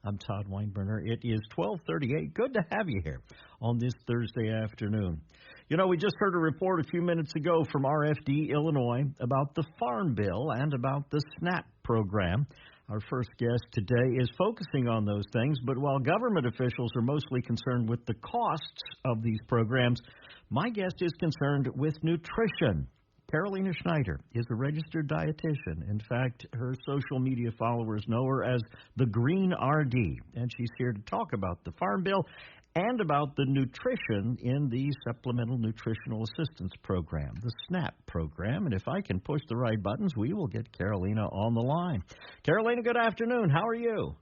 I'm Todd Weinberner. It is 12:38. Good to have you here on this Thursday afternoon. You know, we just heard a report a few minutes ago from RFD Illinois about the Farm Bill and about the SNAP program. Our first guest today is focusing on those things, but while government officials are mostly concerned with the costs of these programs, my guest is concerned with nutrition. Carolina Schneider is a registered dietitian. In fact, her social media followers know her as the Green RD, and she's here to talk about the Farm Bill and about the nutrition in the Supplemental Nutritional Assistance Program, the SNAP program. And if I can push the right buttons, we will get Carolina on the line. Carolina, good afternoon. How are you?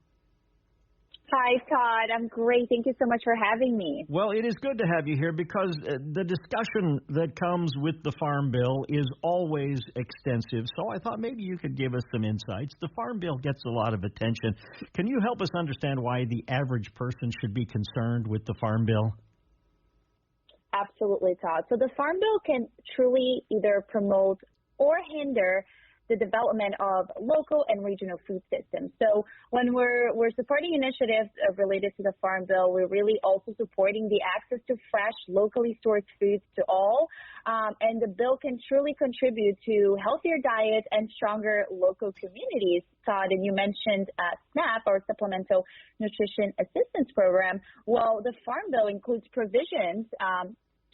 Hi, Todd. I'm great. Thank you so much for having me. Well, it is good to have you here because the discussion that comes with the Farm Bill is always extensive. So I thought maybe you could give us some insights. The Farm Bill gets a lot of attention. Can you help us understand why the average person should be concerned with the Farm Bill? Absolutely, Todd. So the Farm Bill can truly either promote or hinder the development of local and regional food systems. So when we're supporting initiatives related to the Farm Bill, we're really also supporting the access to fresh, locally sourced foods to all. And the bill can truly contribute to healthier diets and stronger local communities. Todd, and you mentioned SNAP, or Supplemental Nutrition Assistance Program. Well, the Farm Bill includes provisions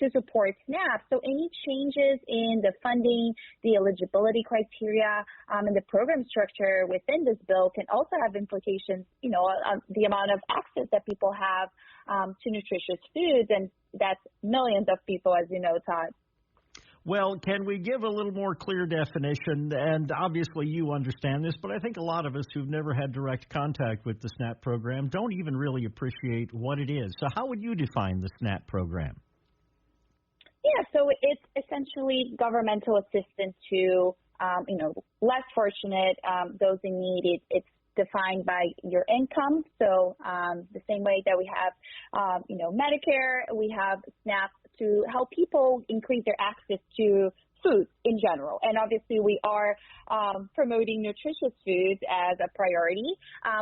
to support SNAP. So any changes in the funding, the eligibility criteria, and the program structure within this bill can also have implications, on the amount of access that people have to nutritious foods. And that's millions of people, as you know, Todd. Well, can we give a little more clear definition? And obviously you understand this, but I think a lot of us who've never had direct contact with the SNAP program don't even really appreciate what it is. So how would you define the SNAP program? Yeah, so it's essentially governmental assistance to, less fortunate, those in need. It's defined by your income. So the same way that we have, Medicare, we have SNAP to help people increase their access to food in general. And obviously we are promoting nutritious foods as a priority.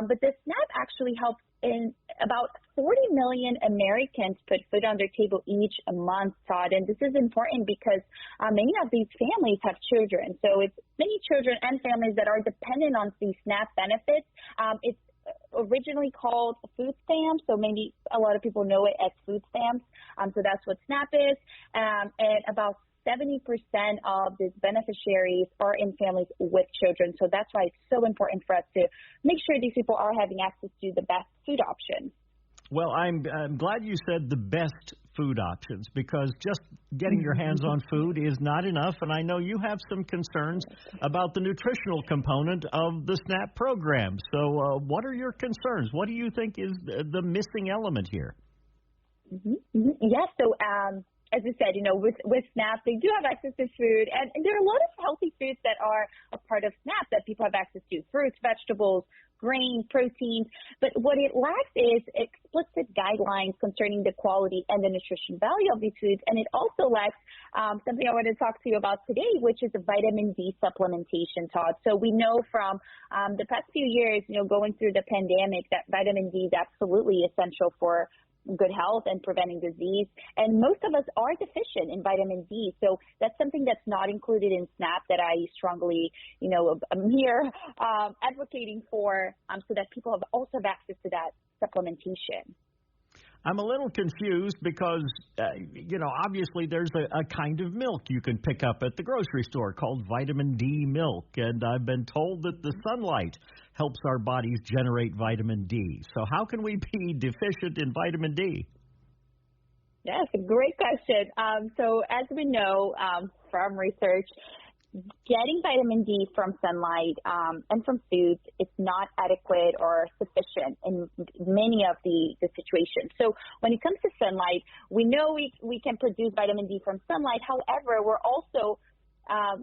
But the SNAP actually helps in about 40 million Americans put food on their table each month, Todd. And this is important because many of these families have children. So it's many children and families that are dependent on these SNAP benefits. It's originally called food stamps, so maybe a lot of people know it as food stamps. So that's what SNAP is. And about 70% of these beneficiaries are in families with children. So that's why it's so important for us to make sure these people are having access to the best food options. Well, I'm glad you said the best food options, because just getting your hands on food is not enough. And I know you have some concerns about the nutritional component of the SNAP program. So what are your concerns? What do you think is the missing element here? Yes, so as you said, with SNAP, they do have access to food, and there are a lot of healthy foods that are a part of SNAP that people have access to: fruits, vegetables, grains, proteins. But what it lacks is explicit guidelines concerning the quality and the nutrition value of these foods, and it also lacks something I want to talk to you about today, which is the vitamin D supplementation, Todd. So we know from the past few years, going through the pandemic, that vitamin D is absolutely essential for good health and preventing disease. And most of us are deficient in vitamin D. So that's something that's not included in SNAP that I strongly, I'm here advocating for so that people also have access to that supplementation. I'm a little confused because, obviously there's a kind of milk you can pick up at the grocery store called vitamin D milk. And I've been told that the sunlight helps our bodies generate vitamin D. So how can we be deficient in vitamin D? Yes, a great question. So as we know from research, getting vitamin D from sunlight and from foods is not adequate or sufficient in many of the situations. So when it comes to sunlight, we know we can produce vitamin D from sunlight. However, we're also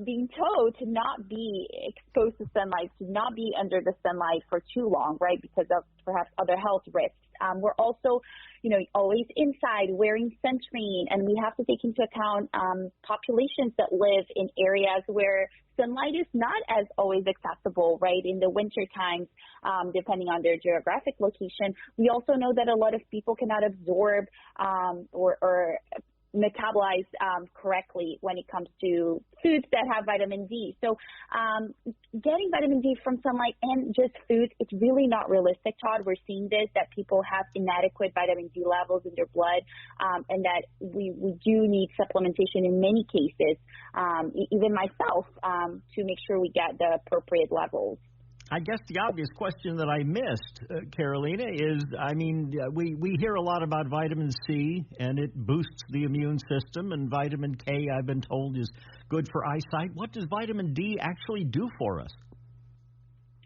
being told to not be exposed to sunlight, to not be under the sunlight for too long, right, because of perhaps other health risks. We're also, always inside wearing sunscreen, and we have to take into account populations that live in areas where sunlight is not as always accessible, right, in the winter times, depending on their geographic location. We also know that a lot of people cannot absorb or metabolize correctly when it comes to foods that have vitamin D. So getting vitamin D from sunlight and just foods, it's really not realistic, Todd. We're seeing this, that people have inadequate vitamin D levels in their blood, and that we do need supplementation in many cases, even myself, to make sure we get the appropriate levels. I guess the obvious question that I missed, Carolina, is, we hear a lot about vitamin C, and it boosts the immune system, and vitamin K, I've been told, is good for eyesight. What does vitamin D actually do for us?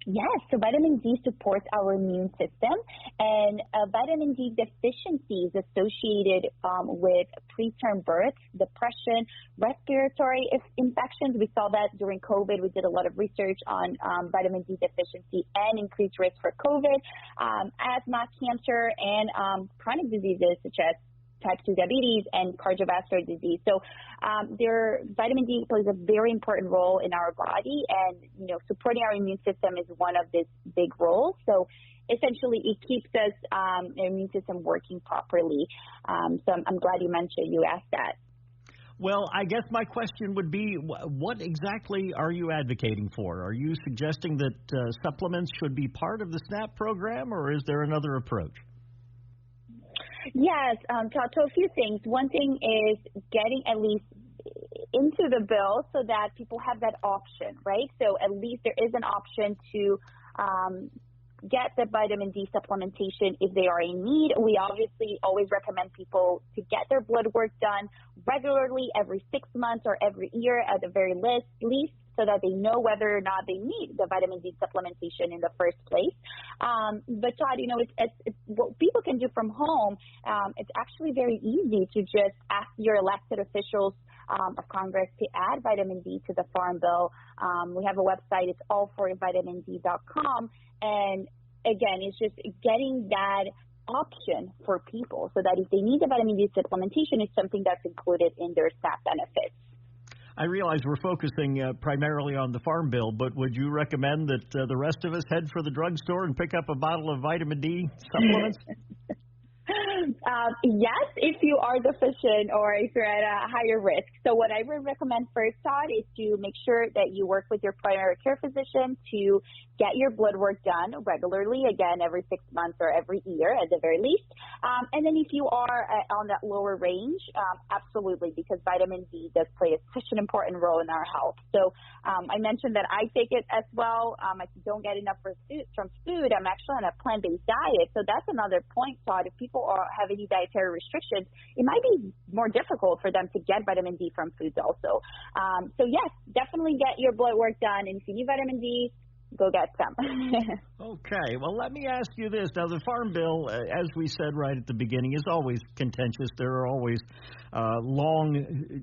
Yes, so vitamin D supports our immune system, and vitamin D deficiency is associated with preterm birth, depression, respiratory infections. We saw that during COVID. We did a lot of research on vitamin D deficiency and increased risk for COVID, asthma, cancer, and chronic diseases such as type 2 diabetes and cardiovascular disease. So vitamin D plays a very important role in our body, and supporting our immune system is one of these big roles. So essentially, it keeps us our immune system working properly. So I'm glad you asked that. Well, I guess my question would be, what exactly are you advocating for? Are you suggesting that supplements should be part of the SNAP program, or is there another approach? Yes, so a few things. One thing is getting at least into the bill so that people have that option, right? So at least there is an option to get the vitamin D supplementation if they are in need. We obviously always recommend people to get their blood work done regularly, every 6 months or every year at the very least, so that they know whether or not they need the vitamin D supplementation in the first place. But Todd, it's what people can do from home. It's actually very easy to just ask your elected officials of Congress to add vitamin D to the Farm Bill. We have a website. It's allforvitamind.com. And again, it's just getting that option for people so that if they need the vitamin D supplementation, it's something that's included in their SNAP benefits. I realize we're focusing primarily on the Farm Bill, but would you recommend that the rest of us head for the drugstore and pick up a bottle of vitamin D supplements? Yes, if you are deficient or if you're at a higher risk. So what I would recommend first, Todd, is to make sure that you work with your primary care physician to get your blood work done regularly, again, every 6 months or every year at the very least. And then if you are on that lower range, absolutely, because vitamin D does play such an important role in our health. So I mentioned that I take it as well. I don't get enough from food. I'm actually on a plant-based diet. So that's another point, Todd. If people have any dietary restrictions, it might be more difficult for them to get vitamin D from foods also. So yes, definitely get your blood work done. And if you need vitamin D, go get some. Okay. Well, let me ask you this. Now, the Farm Bill, as we said right at the beginning, is always contentious. There are always long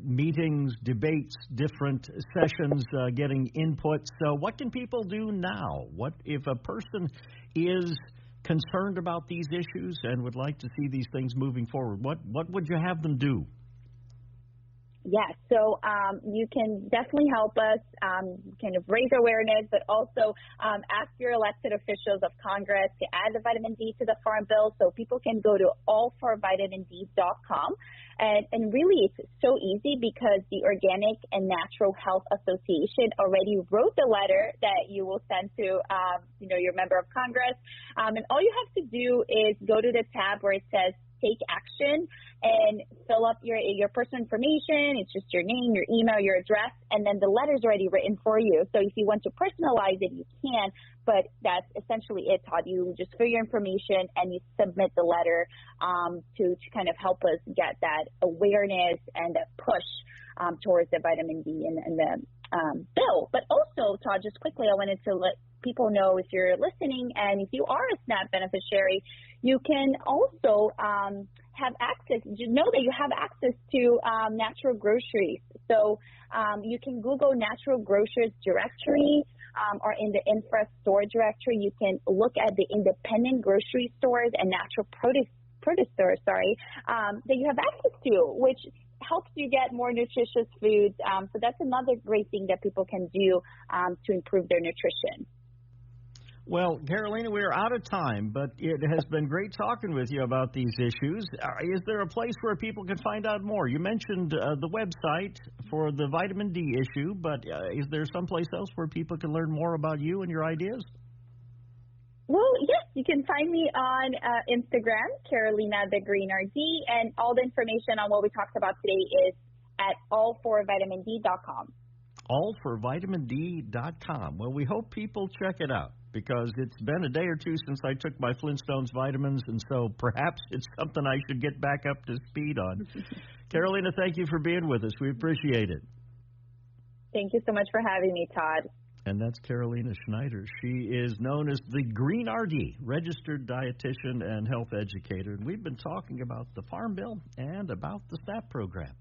meetings, debates, different sessions, getting input. So what can people do now? What if a person is concerned about these issues and would like to see these things moving forward? What would you have them do? Yes, so you can definitely help us kind of raise awareness, but also ask your elected officials of Congress to add the vitamin D to the Farm Bill. So people can go to allforvitamind.com. And really, it's so easy because the Organic and Natural Health Association already wrote the letter that you will send to your member of Congress. And all you have to do is go to the tab where it says Take Action and fill up your personal information. It's just your name, your email, your address, and then the letter's already written for you. So if you want to personalize it, you can, but that's essentially it, Todd. You just fill your information and you submit the letter to kind of help us get that awareness and that push towards the vitamin D and the bill. But also, Todd, just quickly, I wanted to let people know, if you're listening and if you are a SNAP beneficiary, you can also have access, know that you have access to natural groceries. So you can Google natural grocers directory or in the infra store directory. You can look at the independent grocery stores and natural produce stores, that you have access to, which helps you get more nutritious foods. So that's another great thing that people can do to improve their nutrition. Well, Carolina, we're out of time, but it has been great talking with you about these issues. Is there a place where people can find out more? You mentioned the website for the vitamin D issue, but is there someplace else where people can learn more about you and your ideas? Well, yes, you can find me on Instagram, Carolina the Green RD, and all the information on what we talked about today is at allforvitamind.com. Allforvitamind.com. Well, we hope people check it out, because it's been a day or two since I took my Flintstones vitamins, and so perhaps it's something I should get back up to speed on. Carolina, thank you for being with us. We appreciate it. Thank you so much for having me, Todd. And that's Carolina Schneider. She is known as the Green RD, registered dietitian and health educator. And we've been talking about the Farm Bill and about the SNAP program.